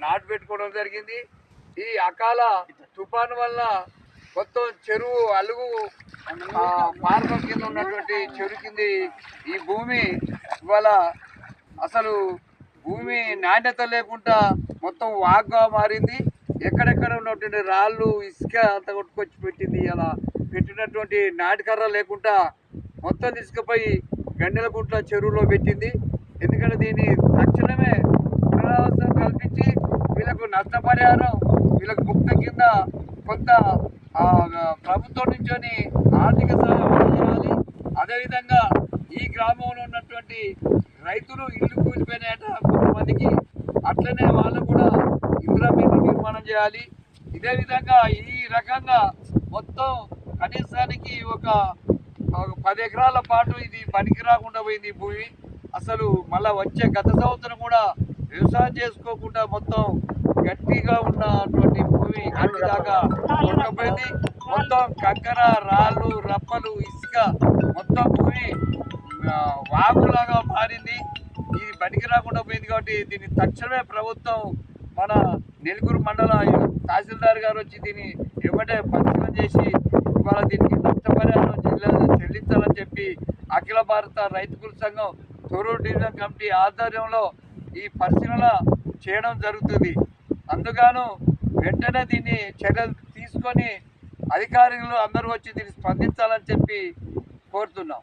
నాటు పెట్టుకోవడం జరిగింది. ఈ అకాల తుఫాను వల్ల మొత్తం చెరువు అలుగు పార్వం కింద ఉన్నటువంటి చెరువు కింద ఈ భూమి ఇవాళ అసలు భూమి నాణ్యత లేకుండా మొత్తం వాగ్గా మారింది. ఎక్కడెక్కడ ఉన్నటువంటి రాళ్ళు ఇసుక అంతా కొట్టుకొచ్చి పెట్టింది. ఇలా పెట్టినటువంటి నాటికర్ర లేకుండా మొత్తం తీసుకుపోయి గండెలకుంట్ల చెరువులో పెట్టింది. ఎందుకంటే దీన్ని తక్షణమే పునరావాసం కల్పించి వీళ్ళకు నష్టపరిహారం, వీళ్ళకు ముక్త కింద కొంత ప్రభుత్వం నుంచి ఆర్థిక సహాయం అందజేయాలి. అదేవిధంగా ఈ గ్రామంలో ఉన్నటువంటి రైతులు ఇల్లు కూలిపోయినాయట కొంతమందికి, అట్లనే వాళ్ళు కూడా ఇందిరా ఇల్లు నిర్మాణం చేయాలి. ఇదే విధంగా ఈ రకంగా మొత్తం కనీసానికి ఒక 10 ఎకరాల పాటు ఇది పనికి రాకుండా పోయింది ఈ భూమి. అసలు మళ్ళీ వచ్చే గత సంవత్సరం కూడా వ్యవసాయం చేసుకోకుండా మొత్తం గట్టిగా ఉన్నటువంటి భూమి గట్టి దాకా కొట్టకపోయింది. మొత్తం కంకర, రాళ్ళు, రప్పలు, ఇసుక మొత్తం భూమి వాగులాగా మారింది. ఇది బడికి రాకుండా పోయింది. కాబట్టి దీన్ని తక్షణమే ప్రభుత్వం మన నెల్లూరు మండల తహసీల్దార్ గారు వచ్చి దీన్ని ఏమంటే పరిశీలన చేసి ఇవాళ దీనికి నష్టపరిహారం చెల్లించాలని చెప్పి అఖిల భారత రైతు సంఘం తొర్రూరు డివిజన్ కమిటీ ఆధ్వర్యంలో ఈ పరిశీలన చేయడం జరుగుతుంది. అందుగాను వెంటనే దీన్ని చర్యలు తీసుకొని అధికారులు అందరూ వచ్చి దీన్ని స్పందించాలని చెప్పి కోరుతున్నాం.